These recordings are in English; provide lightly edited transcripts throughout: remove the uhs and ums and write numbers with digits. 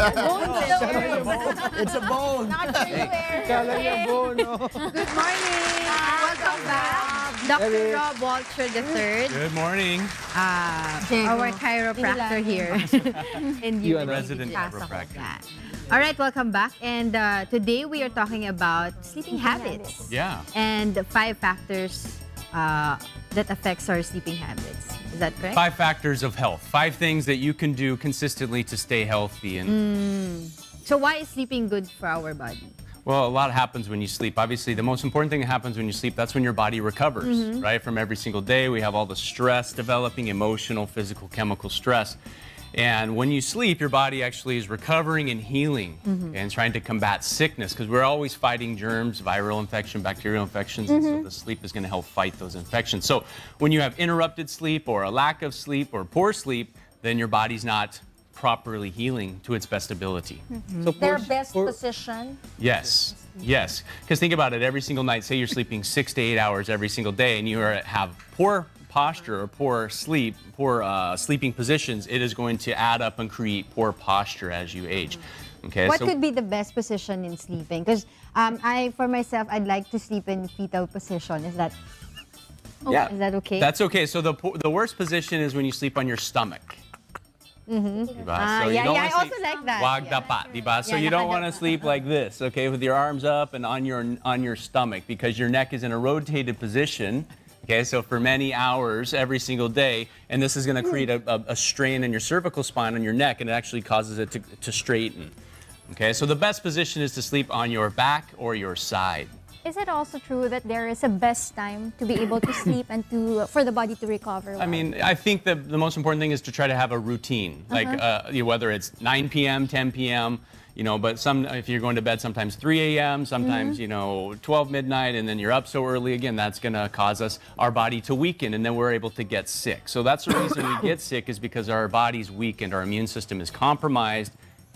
It's a bone. Good morning. Welcome back. Dr. Rob Walcher III. Good morning. Our chiropractor here. And You are resident chiropractor. All right, welcome back. And today we are talking about sleeping habits. Yeah. And the 5 factors that affects our sleeping habits. Is that correct? 5 factors of health. 5 things that you can do consistently to stay healthy. And So why is sleeping good for our body? well, a lot happens when you sleep. Obviously, the most important thing that happens when you sleep, that's when your body recovers, right? From every single day, we have all the stress developing, emotional, physical, chemical stress. And when you sleep, your body actually is recovering and healing and trying to combat sickness, because we're always fighting germs, viral infection, bacterial infections, and so the sleep is going to help fight those infections. So when you have interrupted sleep or a lack of sleep or poor sleep, then your body's not properly healing to its best ability. So their best position? Yes, yes. Because think about it, every single night, say you're sleeping 6 to 8 hours every single day, and you have poor posture or poor sleep, poor sleeping positions, it is going to add up and create poor posture as you age. Okay. What could be the best position in sleeping? Because for myself, I'd like to sleep in fetal position. Is that yeah, is that okay? That's okay. So the worst position is when you sleep on your stomach. Diba? So you don't I wanna also sleep like that. wag dapat, diba? So you don't want to sleep like this, okay, with your arms up and on your stomach, because your neck is in a rotated position. Okay, so for many hours every single day, and this is going to create a strain in your cervical spine on your neck, and it actually causes it to straighten. Okay, so the best position is to sleep on your back or your side. Is it also true that there is a best time to be able to sleep and for the body to recover? I mean, I think that the most important thing is to try to have a routine, like whether it's 9 p.m., 10 p.m., you know, but if you're going to bed sometimes 3 a.m., sometimes, you know, 12 midnight, and then you're up so early again, that's going to cause our body to weaken, and then we're able to get sick. So that's the reason we get sick, is because our body's weakened, our immune system is compromised,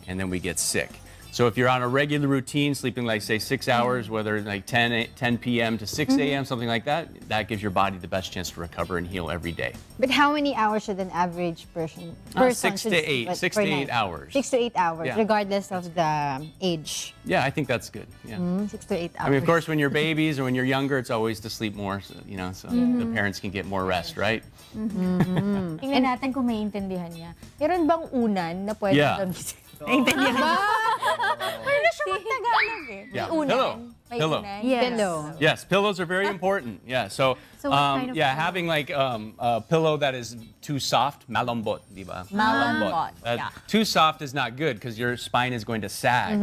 and then we get sick. So if you're on a regular routine, sleeping like, say, 6 hours, whether like 10 p.m. to 6 a.m., something like that, that gives your body the best chance to recover and heal every day. But how many hours should an average person 6 to 8, 6 to 8 hours. 6 to 8 hours, Yeah. regardless of the age. Yeah, I think that's good. Yeah. 6 to 8 hours. I mean, of course, when you're babies or when you're younger, it's always to sleep more, so, you know, so the parents can get more rest, right? Tingnan natin kung maintindihan niya. Meron bang unan na pwede gamitin? Naintindihan niya. Pwede siya mag-Tagalog eh. Yeah. May unan. Pillow. May Pillow. unan. Yes. Pillow. Yes, pillows are very important. Yeah, so, So what kind of yeah, pillow? having like a pillow that is too soft, malambot, diba? Malambot, yeah. Too soft is not good, because your spine is going to sag.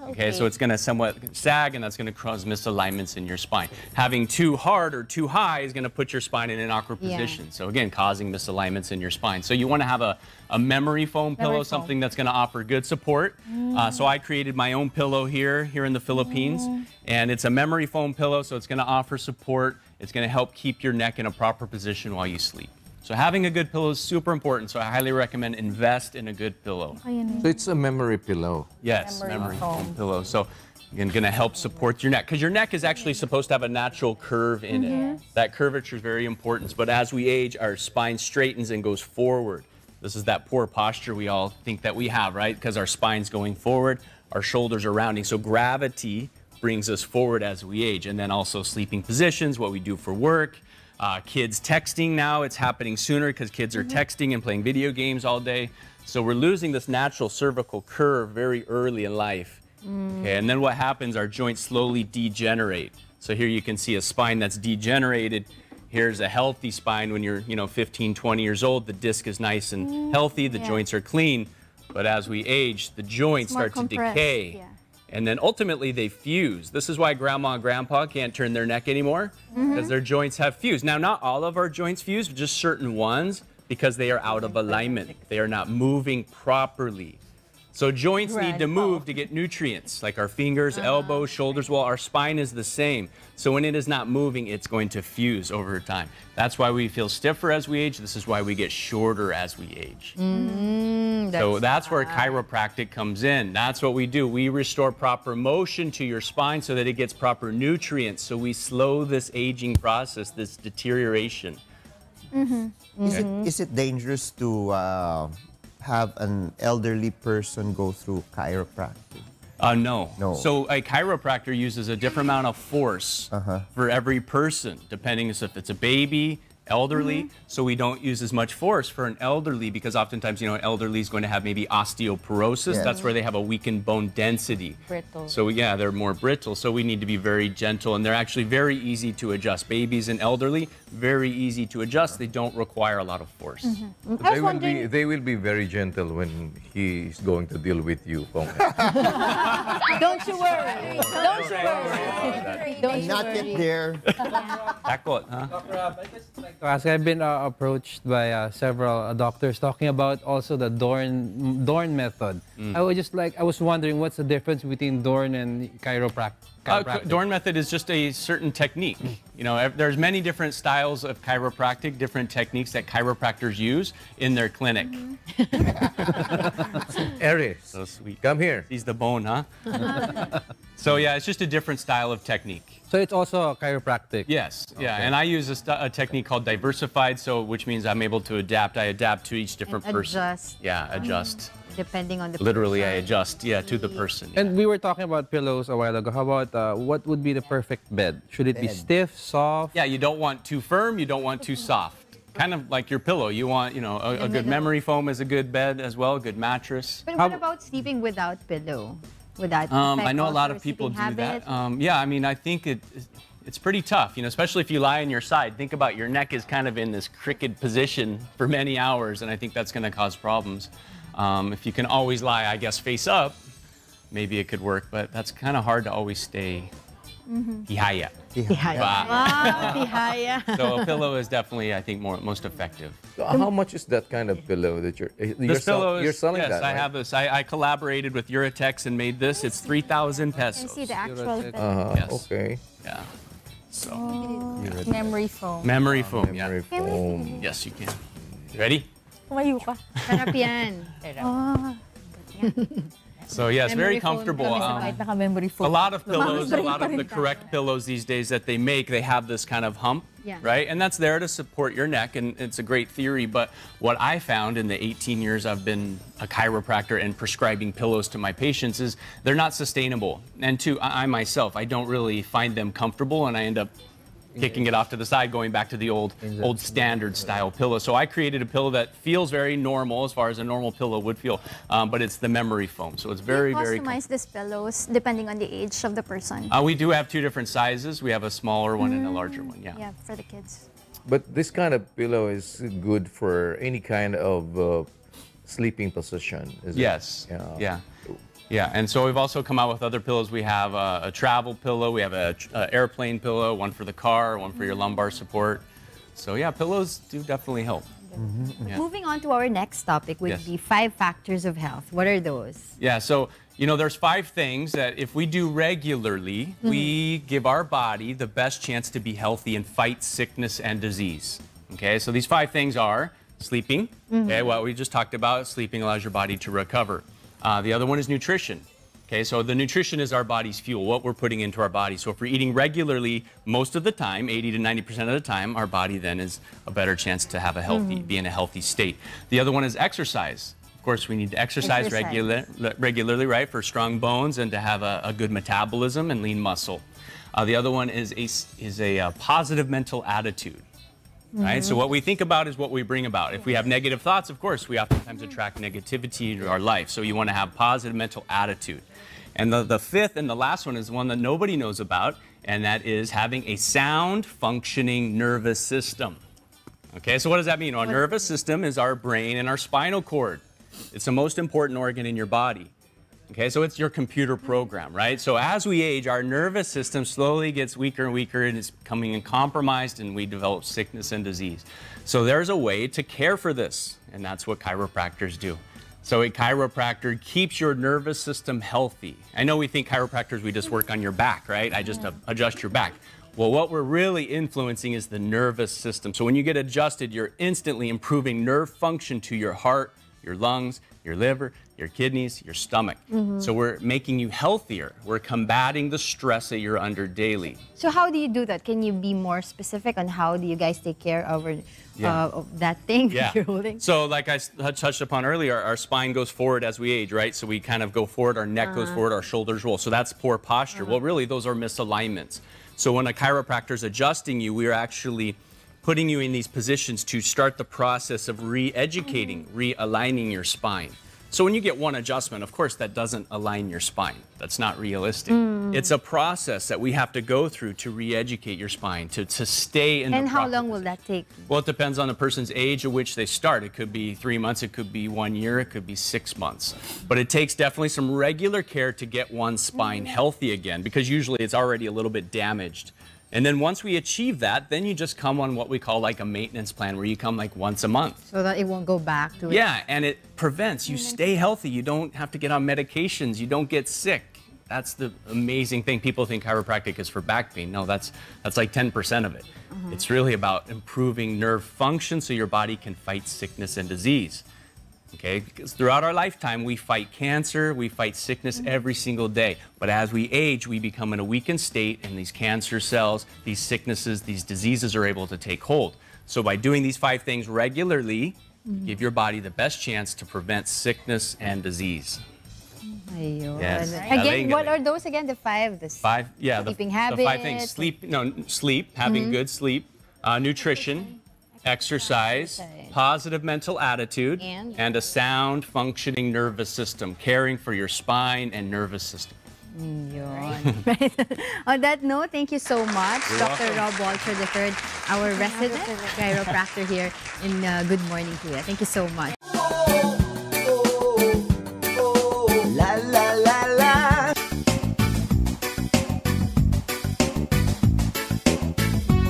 Okay, so it's going to somewhat sag, and that's going to cause misalignments in your spine. Having too hard or too high is going to put your spine in an awkward position. So again, causing misalignments in your spine. So you want to have a memory foam pillow, something that's going to offer good support. So I created my own pillow here in the Philippines, and it's a memory foam pillow, so it's going to offer support. It's going to help keep your neck in a proper position while you sleep. So having a good pillow is super important, so I highly recommend invest in a good pillow. So it's a memory pillow. Yes, memory foam pillow. So again, going to help support your neck, because your neck is actually supposed to have a natural curve in it. That curvature is very important, but as we age, our spine straightens and goes forward. This is that poor posture we all think that we have, right? Because our spine's going forward, our shoulders are rounding. So gravity brings us forward as we age. And then also sleeping positions, what we do for work. Kids texting now, it's happening sooner because kids are texting and playing video games all day. So we're losing this natural cervical curve very early in life. Okay, and then what happens, our joints slowly degenerate. So here you can see a spine that's degenerated. Here's a healthy spine when you're, 15, 20 years old. The disc is nice and healthy, the joints are clean. But as we age, the joints start to decay. Yeah. And then ultimately they fuse. This is why grandma and grandpa can't turn their neck anymore, because their joints have fused. Now, not all of our joints fuse, but just certain ones, because they are out of alignment. They are not moving properly. So joints need to move to get nutrients, like our fingers, elbows, shoulders. Well, our spine is the same. So when it is not moving, it's going to fuse over time. That's why we feel stiffer as we age. This is why we get shorter as we age. So that's where chiropractic comes in. That's what we do. We restore proper motion to your spine so that it gets proper nutrients. So we slow this aging process, this deterioration. Is it dangerous to have an elderly person go through chiropractic? No. No. So a chiropractor uses a different amount of force for every person, depending if it's a baby, elderly. So we don't use as much force for an elderly because oftentimes, an elderly is going to have maybe osteoporosis. Yeah. That's where they have a weakened bone density. Brittle. So yeah, they're more brittle. So we need to be very gentle, and they're actually very easy to adjust. Babies and elderly, very easy to adjust. They don't require a lot of force. They will be very gentle when he is going to deal with you, Pongka. Don't you worry. Don't you worry. Don't you Not yet worry. there. Takot, huh? To ask, I've been approached by several doctors talking about also the Dorn method. I was wondering what's the difference between Dorn and chiropractic. Dorn method is just a certain technique. There's many different styles of chiropractic, different techniques that chiropractors use in their clinic. Aries, So sweet. come here. Sees the bone, huh? So yeah, it's just a different style of technique. So it's also chiropractic. Yes, yeah, and I use a technique called diversified, which means I'm able to adapt. I adapt to each different And person. adjust. Yeah, adjust. Depending on the Literally, I person. adjust, to the person. And we were talking about pillows a while ago. How about what would be the perfect bed? Should it be stiff, soft? Yeah, you don't want too firm, you don't want too soft. Kind of like your pillow. You want, a good memory foam is a good bed as well, a good mattress. But what about sleeping without pillow? Would that affect I know a also lot your of people do sleeping that. habits? Yeah, I mean, I think it's pretty tough, especially if you lie on your side. Think about your neck is kind of in this crooked position for many hours, and I think that's going to cause problems. If you can always lie, I guess, face up, maybe it could work, but that's kind of hard to always stay tihaya. Wow, tihaya. So a pillow is definitely, I think, most effective. So how much is that kind of pillow that you're This pillow is, you're selling yes, that, I right? have this. I collaborated with Uratex and made this. It's 3,000 You pesos. see the actual Yes. Okay. Yeah. So, Memory foam. memory foam, yeah. Memory foam. Yes, you can. You ready? Tumayo ka. Sarap yan. So yeah, it's very Memory foam comfortable. kami sa Kahit naka-memory A foam. lot of pillows, a Mamamatay lot pa of rin the correct pillows these days that they make, they have this kind of hump, Yeah. right? And that's there to support your neck, and it's a great theory. But what I found in the 18 years I've been a chiropractor and prescribing pillows to my patients is they're not sustainable. And two, I myself, I don't really find them comfortable, and I end up kicking it off to the side, going back to the old standard style pillow. So I created a pillow that feels very normal as far as a normal pillow would feel, but it's the memory foam. So it's very, very customize these pillows depending on the age of the person. we do have two different sizes. We have a smaller one and a larger one, yeah. Yeah, for the kids. But this kind of pillow is good for any kind of sleeping position, is it? Yes, Yeah. yeah. And so we've also come out with other pillows. We have a travel pillow, we have a airplane pillow, one for the car, one for your lumbar support. So yeah, pillows do definitely help. Yeah. Moving on to our next topic would Yes. be 5 factors of health. What are those? Yeah, so, there's 5 things that if we do regularly, we give our body the best chance to be healthy and fight sickness and disease. Okay, so these 5 things are sleeping. Okay, what we just talked about, sleeping allows your body to recover. The other one is nutrition. Okay, so the nutrition is our body's fuel, what we're putting into our body. So if we're eating regularly most of the time, 80 to 90% of the time, our body then is a better chance to have a healthy, be in a healthy state. The other one is exercise. Of course, we need to exercise. Regularly, right, for strong bones and to have a good metabolism and lean muscle. The other one is a positive mental attitude. Right? So what we think about is what we bring about. If we have negative thoughts, of course, we oftentimes attract negativity to our life. So you want to have positive mental attitude. And the fifth and the last one is one that nobody knows about, and that is having a sound functioning nervous system. Okay, so what does that mean? Our nervous system is our brain and our spinal cord. It's the most important organ in your body. Okay, so it's your computer program, right? So as we age, our nervous system slowly gets weaker and weaker, and it's becoming compromised, and we develop sickness and disease. So there's a way to care for this, and that's what chiropractors do. So a chiropractor keeps your nervous system healthy. I know we think chiropractors, we just work on your back, right? I just adjust your back. Well, what we're really influencing is the nervous system. So when you get adjusted, you're instantly improving nerve function to your heart, your lungs, your liver, your kidneys, your stomach. So we're making you healthier. We're combating the stress that you're under daily. So how do you do that? Can you be more specific on how do you guys take care of that thing that you're holding? So like I touched upon earlier, our spine goes forward as we age, right? So we kind of go forward, our neck goes forward, our shoulders roll. So that's poor posture. Well, really, those are misalignments. So when a chiropractor is adjusting you, we're actually putting you in these positions to start the process of re-educating, realigning your spine. So when you get one adjustment, of course, that doesn't align your spine. That's not realistic. It's a process that we have to go through to re-educate your spine, to stay in the And how proper long will that take? Well, it depends on the person's age at which they start. It could be 3 months, it could be 1 year, it could be 6 months. But it takes definitely some regular care to get one's spine healthy again, because usually it's already a little bit damaged. And then once we achieve that, then you just come on what we call like a maintenance plan, where you come like once a month. So that it won't go back to it. Yeah, and it prevents, you stay healthy, you don't have to get on medications, you don't get sick. That's the amazing thing. People think chiropractic is for back pain. No, that's like 10% of it. It's really about improving nerve function so your body can fight sickness and disease. Okay, because throughout our lifetime, we fight cancer, we fight sickness every single day. But as we age, we become in a weakened state, and these cancer cells, these sicknesses, these diseases are able to take hold. So by doing these 5 things regularly, give your body the best chance to prevent sickness and disease. Ayun. Yes. Again, what are those again? The 5? Sleeping habits. The 5 things. Sleep, having good sleep, nutrition, exercise, positive mental attitude, and a sound functioning nervous system, caring for your spine and nervous system. Right. On that note, thank you so much, Dr. Rob Walcher III, our resident chiropractor here in Good Morning Kuya. Thank you so much.